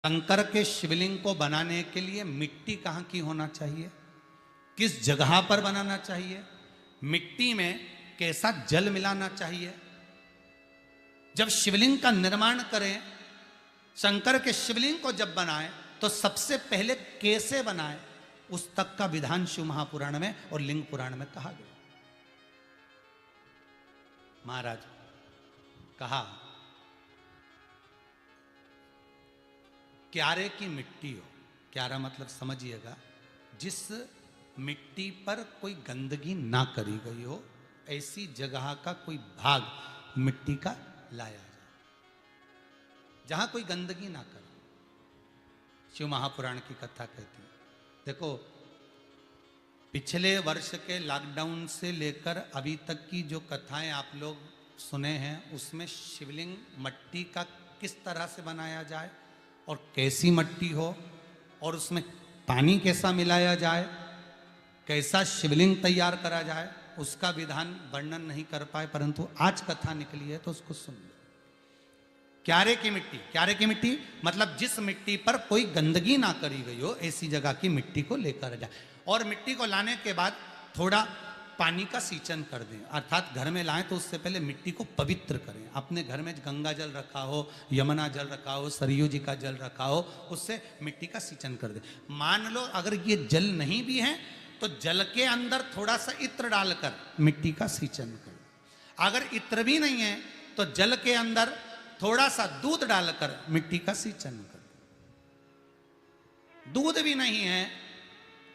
शंकर के शिवलिंग को बनाने के लिए मिट्टी कहाँ की होना चाहिए, किस जगह पर बनाना चाहिए, मिट्टी में कैसा जल मिलाना चाहिए। जब शिवलिंग का निर्माण करें, शंकर के शिवलिंग को जब बनाएं तो सबसे पहले कैसे बनाएं, उस तक का विधान शिव महापुराण में और लिंग पुराण में कहा गया। महाराज कहा, क्यारे की मिट्टी हो, क्यारा मतलब समझिएगा जिस मिट्टी पर कोई गंदगी ना करी गई हो, ऐसी जगह का कोई भाग मिट्टी का लाया जाए जहां कोई गंदगी ना करे। शिव महापुराण की कथा कहती है। देखो, पिछले वर्ष के लॉकडाउन से लेकर अभी तक की जो कथाएं आप लोग सुने हैं, उसमें शिवलिंग मट्टी का किस तरह से बनाया जाए और कैसी मट्टी हो और उसमें पानी कैसा मिलाया जाए, कैसा शिवलिंग तैयार करा जाए, उसका विधान वर्णन नहीं कर पाए, परंतु आज कथा निकली है तो उसको सुन लो। क्यारे की मिट्टी, क्यारे की मिट्टी मतलब जिस मिट्टी पर कोई गंदगी ना करी गई हो, ऐसी जगह की मिट्टी को लेकर जाए और मिट्टी को लाने के बाद थोड़ा पानी का सींचन कर दें, अर्थात घर में लाएं तो उससे पहले मिट्टी को पवित्र करें। अपने घर में गंगा जल रखा हो, यमुना जल रखा हो, सरयू जी का जल रखा हो, उससे मिट्टी का सींचन कर दें। मान लो अगर ये जल नहीं भी है तो जल के अंदर थोड़ा सा इत्र डालकर मिट्टी का सींचन करें। अगर इत्र भी नहीं है तो जल के अंदर थोड़ा सा दूध डालकर मिट्टी का सींचन करें। दूध भी नहीं है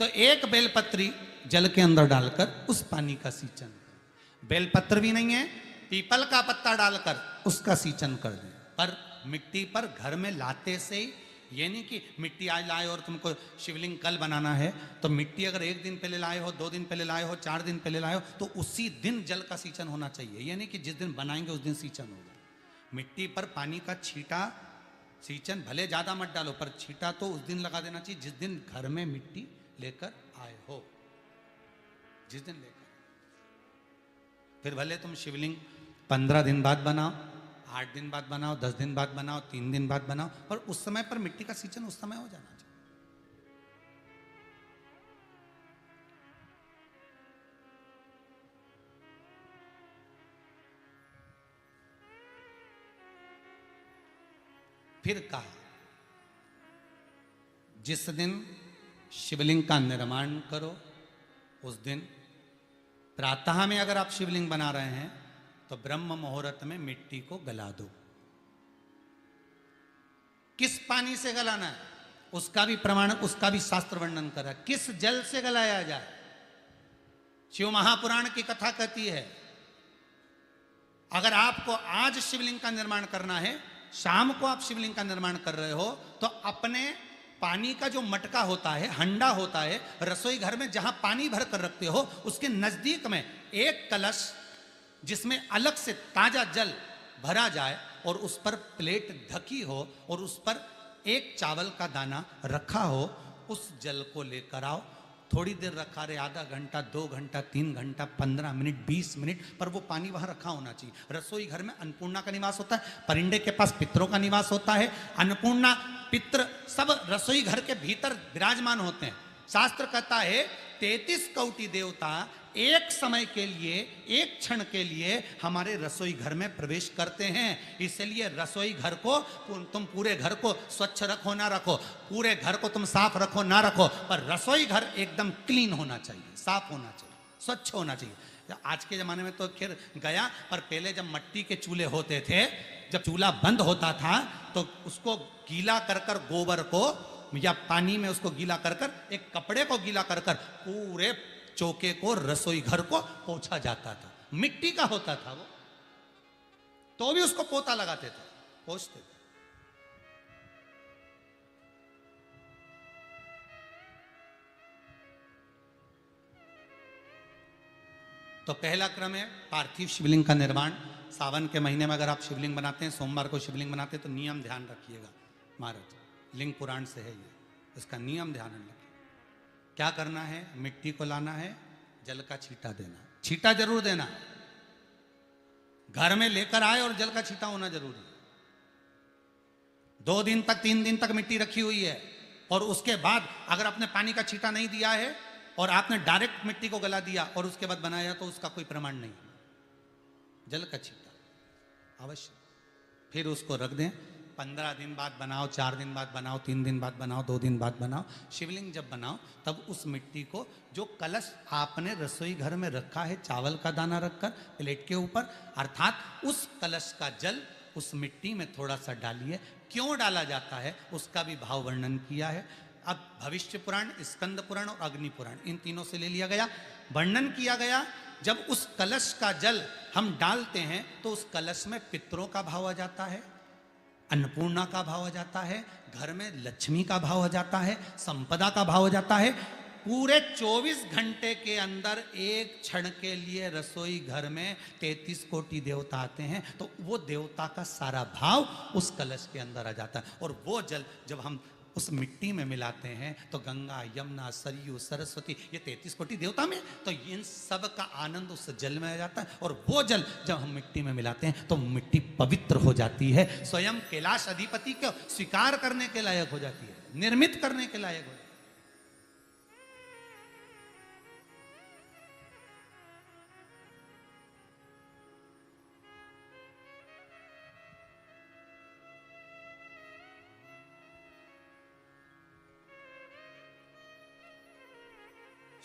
तो एक बेलपत्री जल के अंदर डालकर उस पानी का सींचन करें। बेलपत्र भी नहीं है, पीपल का पत्ता डालकर उसका सींचन कर दें। पर मिट्टी पर घर में लाते से ही, ये नहीं कि मिट्टी आज लाए और तुमको शिवलिंग कल बनाना है, तो मिट्टी अगर एक दिन पहले लाए हो, 2 दिन पहले लाए हो, 4 दिन पहले लाए हो, तो उसी दिन जल का सींचन होना चाहिए। ये नहीं कि जिस दिन बनाएंगे उस दिन सींचन होगा। मिट्टी पर पानी का छींटा, सींचन भले ज़्यादा मत डालो, पर छींटा तो उस दिन लगा देना चाहिए जिस दिन घर में मिट्टी लेकर आए हो, जिस दिन लेकर। फिर भले तुम शिवलिंग 15 दिन बाद बनाओ, 8 दिन बाद बनाओ, 10 दिन बाद बनाओ, 3 दिन बाद बनाओ, पर उस समय पर मिट्टी का सींचन उस समय हो जाना चाहिए। फिर कहा, जिस दिन शिवलिंग का निर्माण करो उस दिन प्रातः में अगर आप शिवलिंग बना रहे हैं तो ब्रह्म मुहूर्त में मिट्टी को गला दो। किस पानी से गलाना है उसका भी प्रमाण, उसका भी शास्त्र वर्णन करा। किस जल से गलाया जाए, शिव महापुराण की कथा कहती है। अगर आपको आज शिवलिंग का निर्माण करना है, शाम को आप शिवलिंग का निर्माण कर रहे हो, तो अपने पानी का जो मटका होता है, हंडा होता है, रसोई घर में जहां पानी भर कर रखते हो, उसके नजदीक में एक कलश जिसमें अलग से ताजा जल भरा जाए और उस पर प्लेट ढकी हो और उस पर एक चावल का दाना रखा हो, उस जल को लेकर आओ। थोड़ी देर रखा रहे, आधा घंटा, 2 घंटा, 3 घंटा, 15 मिनट, 20 मिनट, पर वो पानी वहां रखा होना चाहिए। रसोई घर में अन्नपूर्णा का निवास होता है, परिंदे के पास पितरों का निवास होता है। अन्नपूर्णा, पित्र सब रसोई घर के भीतर विराजमान होते हैं। शास्त्र कहता है 33 कोटि देवता एक समय के लिए, एक क्षण के लिए हमारे रसोई घर में प्रवेश करते हैं। इसलिए रसोई घर को तुम पूरे घर को स्वच्छ रखो ना रखो, पूरे घर को तुम साफ रखो ना रखो, पर रसोई घर एकदम क्लीन होना चाहिए, साफ होना चाहिए, स्वच्छ होना चाहिए। आज के जमाने में तो खैर गया, पर पहले जब मट्टी के चूल्हे होते थे, जब चूल्हा बंद होता था तो उसको गीला कर कर, गोबर को या पानी में उसको गीला कर कर, एक कपड़े को गीला कर कर पूरे चौके को, रसोई घर को पोंछा जाता था। मिट्टी का होता था वो, तो भी उसको पोता लगाते थे, पोंछते थे। तो पहला क्रम है पार्थिव शिवलिंग का निर्माण। सावन के महीने में अगर आप शिवलिंग बनाते हैं, सोमवार को शिवलिंग बनाते हैं, तो नियम ध्यान रखिएगा महाराज, लिंग पुराण से है ये, इसका नियम ध्यान रखिए। क्या करना है, मिट्टी को लाना है, जल का छींटा देना, छींटा जरूर देना, घर में लेकर आए और जल का छींटा होना जरूरी है। 2 दिन तक 3 दिन तक मिट्टी रखी हुई है, और उसके बाद अगर आपने पानी का छींटा नहीं दिया है और आपने डायरेक्ट मिट्टी को गला दिया और उसके बाद बनाया, तो उसका कोई प्रमाण नहीं। जल का छींटा अवश्य। फिर उसको रख दें, 15 दिन बाद बनाओ, 4 दिन बाद बनाओ, 3 दिन बाद बनाओ, 2 दिन बाद बनाओ। शिवलिंग जब बनाओ तब उस मिट्टी को, जो कलश आपने रसोई घर में रखा है चावल का दाना रखकर प्लेट के ऊपर, अर्थात उस कलश का जल उस मिट्टी में थोड़ा सा डालिए। क्यों डाला जाता है उसका भी भाव वर्णन किया है। अब भविष्य पुराण, स्कंद पुराण और अग्नि पुराण, इन तीनों से ले लिया गया, वर्णन किया गया। जब उस कलश का जल हम डालते हैं तो उस कलश में पितरों का भाव आ जाता है, अन्नपूर्णा का भाव आ जाता है, घर में लक्ष्मी का भाव आ जाता है, संपदा का भाव आ जाता है। पूरे 24 घंटे के अंदर एक क्षण के लिए रसोई घर में 33 कोटि देवता आते हैं, तो वो देवता का सारा भाव उस कलश के अंदर आ जाता है। और वो जल जब हम उस मिट्टी में मिलाते हैं तो गंगा, यमुना, सरयू, सरस्वती, ये 33 कोटि देवता में, तो इन सब का आनंद उस जल में आ जाता है। और वो जल जब हम मिट्टी में मिलाते हैं तो मिट्टी पवित्र हो जाती है, स्वयं कैलाश अधिपति को स्वीकार करने के लायक हो जाती है, निर्मित करने के लायक हो जाती है।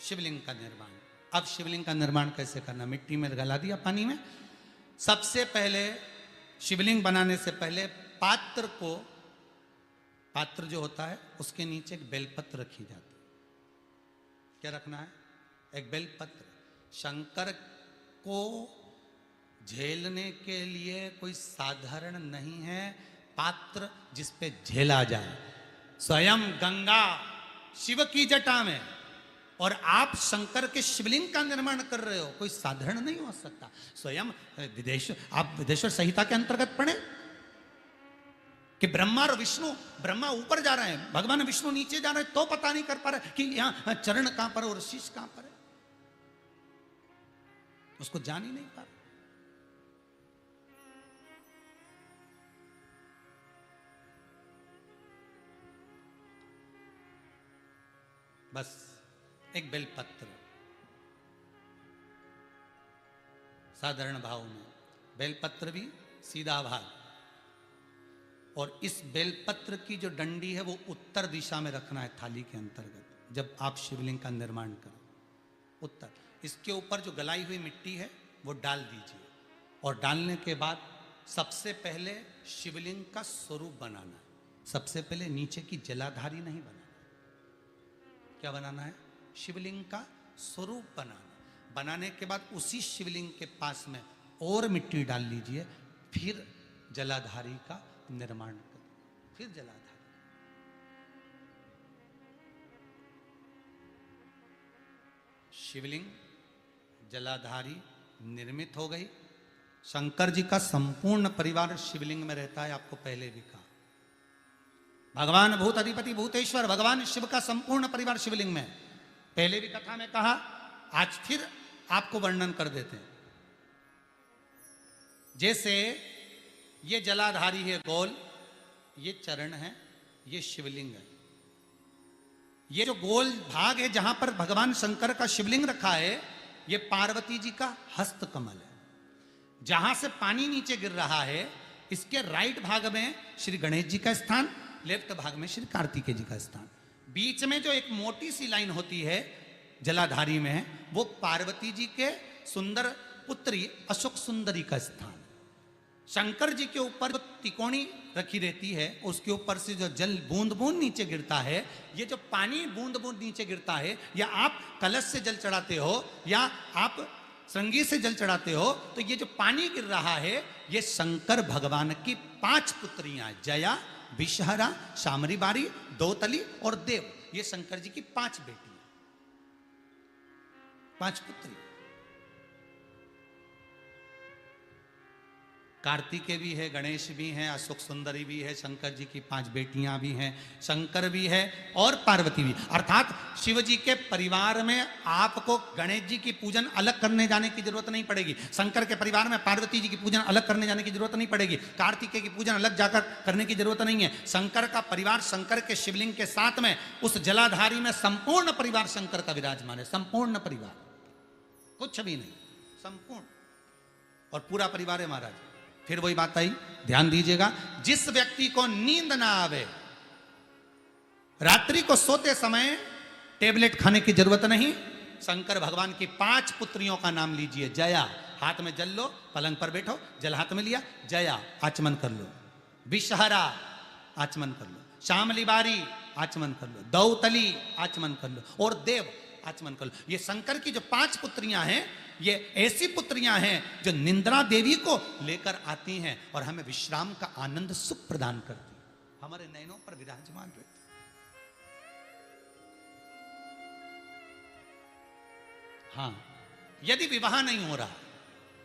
शिवलिंग का निर्माण। अब शिवलिंग का निर्माण कैसे करना? मिट्टी में गला दिया पानी में। सबसे पहले शिवलिंग बनाने से पहले पात्र को, पात्र जो होता है उसके नीचे एक बेलपत्र रखी जाती है। क्या रखना है? एक बेलपत्र। शंकर को झेलने के लिए कोई साधारण नहीं है पात्र जिस पे झेला जाए। स्वयं गंगा शिव की जटा में, और आप शंकर के शिवलिंग का निर्माण कर रहे हो, कोई साधारण नहीं हो सकता। स्वयं आप विदेश्वर संहिता के अंतर्गत पढ़े कि ब्रह्मा और विष्णु, ब्रह्मा ऊपर जा रहे हैं, भगवान विष्णु नीचे जा रहे हैं, तो पता नहीं कर पा रहे कि यहां चरण कहां पर और शीश कहां पर है, उसको जान ही नहीं पा रहे। बस एक बेलपत्र साधारण भाव में, बेलपत्र भी सीधा भाग, और इस बेलपत्र की जो डंडी है वो उत्तर दिशा में रखना है थाली के अंतर्गत। जब आप शिवलिंग का निर्माण करें उत्तर, इसके ऊपर जो गलाई हुई मिट्टी है वो डाल दीजिए, और डालने के बाद सबसे पहले शिवलिंग का स्वरूप बनाना है। सबसे पहले नीचे की जलाधारी नहीं बनाना, क्या बनाना है? शिवलिंग का स्वरूप बनाना। बनाने के बाद उसी शिवलिंग के पास में और मिट्टी डाल लीजिए, फिर जलाधारी का निर्माण करें, फिर जलाधारी। शिवलिंग जलाधारी निर्मित हो गई। शंकर जी का संपूर्ण परिवार शिवलिंग में रहता है, आपको पहले भी कहा। भगवान भूत अधिपति भूतेश्वर भगवान शिव का संपूर्ण परिवार शिवलिंग में, पहले भी कथा में कहा, आज फिर आपको वर्णन कर देते हैं। जैसे ये जलाधारी है गोल, ये चरण है, ये शिवलिंग है। ये जो गोल भाग है जहां पर भगवान शंकर का शिवलिंग रखा है, ये पार्वती जी का हस्त कमल है। जहां से पानी नीचे गिर रहा है, इसके राइट भाग में श्री गणेश जी का स्थान, लेफ्ट भाग में श्री कार्तिकेय जी का स्थान। बीच में जो एक मोटी सी लाइन होती है जलाधारी में, वो पार्वती जी के सुंदर पुत्री अशोक सुंदरी का स्थान। शंकर जी के ऊपर जो तिकोनी रखी रहती है, उसके ऊपर से जो जल बूंद बूंद नीचे गिरता है, ये जो पानी बूंद बूंद नीचे गिरता है, या आप कलश से जल चढ़ाते हो या आप श्रृंगी से जल चढ़ाते हो, तो ये जो पानी गिर रहा है, ये शंकर भगवान की 5 पुत्रियां, जया, विषहरा, शामरी बारी, दौतली और देव, ये शंकर जी की 5 बेटी, 5 पुत्री। कार्तिकेय भी है, गणेश भी हैं, अशोक सुंदरी भी है, शंकर जी की 5 बेटियां भी हैं, शंकर भी है और पार्वती भी। अर्थात शिव जी के परिवार में आपको गणेश जी की पूजन अलग करने जाने की जरूरत नहीं पड़ेगी, शंकर के परिवार में पार्वती जी की पूजन अलग करने जाने की जरूरत नहीं पड़ेगी, कार्तिकेय की पूजन अलग जाकर करने की जरूरत नहीं है। शंकर का परिवार शंकर के शिवलिंग के साथ में उस जलाधारी में संपूर्ण परिवार शंकर का विराजमान है, संपूर्ण परिवार, कुछ भी नहीं, संपूर्ण और पूरा परिवार है महाराज। फिर वही बात आई, ध्यान दीजिएगा, जिस व्यक्ति को नींद ना आवे, रात्रि को सोते समय टेबलेट खाने की जरूरत नहीं, शंकर भगवान की 5 पुत्रियों का नाम लीजिए। जया, हाथ में जल लो, पलंग पर बैठो, जल हाथ में लिया, जया आचमन कर लो, विषहरा आचमन कर लो, श्यामली बारी आचमन कर लो, दौतली आचमन कर लो और देव आचमन कर लो। ये शंकर की जो 5 पुत्रियां हैं, ये ऐसी पुत्रियां हैं जो निंद्रा देवी को लेकर आती हैं और हमें विश्राम का आनंद सुख प्रदान करती हैं, हमारे नयनों पर विराजमान रहती। हाँ, यदि विवाह नहीं हो रहा,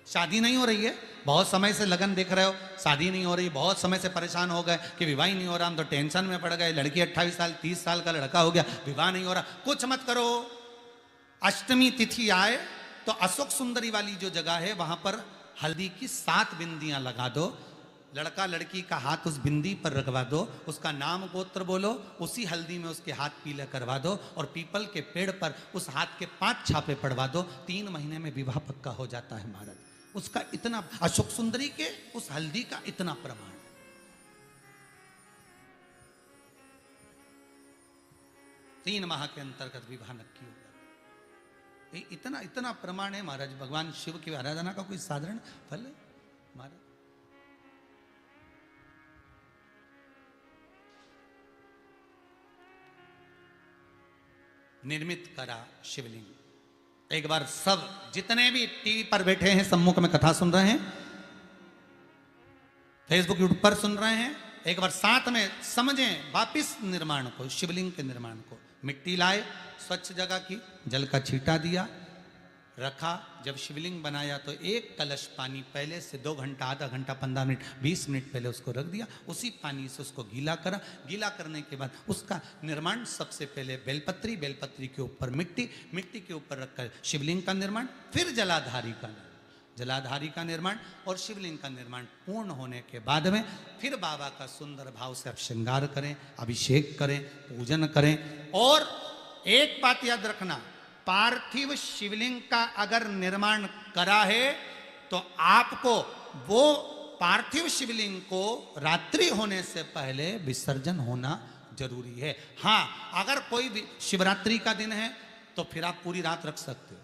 शादी नहीं हो रही है, बहुत समय से लगन देख रहे हो, शादी नहीं हो रही, बहुत समय से परेशान हो गए कि विवाह ही नहीं हो रहा, हम तो टेंशन में पड़ गए, लड़की 28 साल 30 साल का लड़का हो गया, विवाह नहीं हो रहा, कुछ मत करो। अष्टमी तिथि आए तो अशोक सुंदरी वाली जो जगह है वहां पर हल्दी की 7 बिंदियां लगा दो, लड़का लड़की का हाथ उस बिंदी पर रखवा दो, उसका नाम गोत्र बोलो, उसी हल्दी में उसके हाथ पीले करवा दो और पीपल के पेड़ पर उस हाथ के 5 छापे पड़वा दो, 3 महीने में विवाह पक्का हो जाता है महाराज। उसका इतना, अशोक सुंदरी के उस हल्दी का इतना प्रमाण, 3 माह के अंतर्गत विवाह नक्की हो गया। इतना इतना प्रमाण है महाराज, भगवान शिव की आराधना का कोई साधारण फल है महाराज। निर्मित करा शिवलिंग। एक बार सब जितने भी टीवी पर बैठे हैं, सम्मुख में कथा सुन रहे हैं, फेसबुक यूट्यूब पर सुन रहे हैं, एक बार साथ में समझें वापिस निर्माण को, शिवलिंग के निर्माण को। मिट्टी लाए, स्वच्छ जगह की, जल का छींटा दिया, रखा। जब शिवलिंग बनाया तो 1 कलश पानी पहले से 2 घंटा, आधा घंटा, 15 मिनट, 20 मिनट पहले उसको रख दिया, उसी पानी से उसको गीला करा। गीला करने के बाद उसका निर्माण सबसे पहले बेलपत्री, बेलपत्री के ऊपर मिट्टी, मिट्टी के ऊपर रखकर शिवलिंग का निर्माण, फिर जलाधारी का निर्माण, जलाधारी का निर्माण और शिवलिंग का निर्माण पूर्ण होने के बाद में फिर बाबा का सुंदर भाव से आप श्रृंगार करें, अभिषेक करें, पूजन करें। और एक बात याद रखना, पार्थिव शिवलिंग का अगर निर्माण करा है तो आपको वो पार्थिव शिवलिंग को रात्रि होने से पहले विसर्जन होना जरूरी है। हाँ, अगर कोई भी शिवरात्रि का दिन है तो फिर आप पूरी रात रख सकते हो,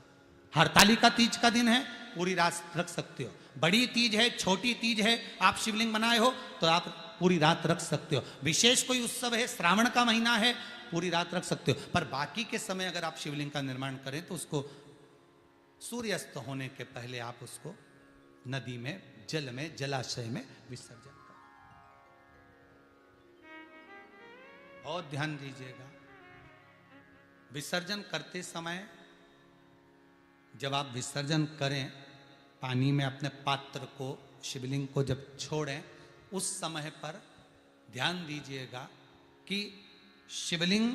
हरतालिका तीज का दिन है पूरी रात रख सकते हो, बड़ी तीज है, छोटी तीज है, आप शिवलिंग बनाए हो तो आप पूरी रात रख सकते हो, विशेष कोई उत्सव है, श्रावण का महीना है, पूरी रात रख सकते हो। पर बाकी के समय अगर आप शिवलिंग का निर्माण करें तो उसको सूर्यास्त होने के पहले आप उसको नदी में, जल में, जलाशय में विसर्जन करें। बहुत ध्यान दीजिएगा, विसर्जन करते समय जब आप विसर्जन करें, पानी में अपने पात्र को, शिवलिंग को जब छोड़ें, उस समय पर ध्यान दीजिएगा कि शिवलिंग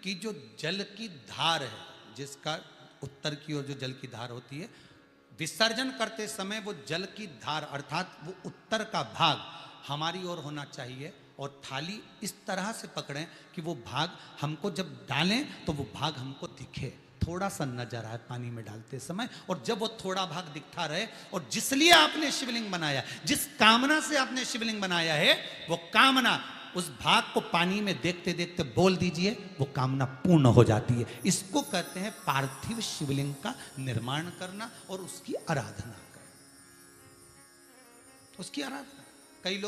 की जो जल की धार है, जिसका उत्तर की ओर जो जल की धार होती है, विसर्जन करते समय वो जल की धार अर्थात वो उत्तर का भाग हमारी ओर होना चाहिए और थाली इस तरह से पकड़ें कि वो भाग हमको जब डालें तो वो भाग हमको दिखे, थोड़ा सा नजर आए पानी में डालते समय। और जब वो थोड़ा भाग दिखता रहे और जिसलिए आपने शिवलिंग बनाया, जिस कामना से आपने शिवलिंग बनाया है, वो कामना उस भाग को पानी में देखते देखते बोल दीजिए, वो कामना पूर्ण हो जाती है। इसको कहते हैं पार्थिव शिवलिंग का निर्माण करना और उसकी आराधना करना, उसकी आराधना। कई लोग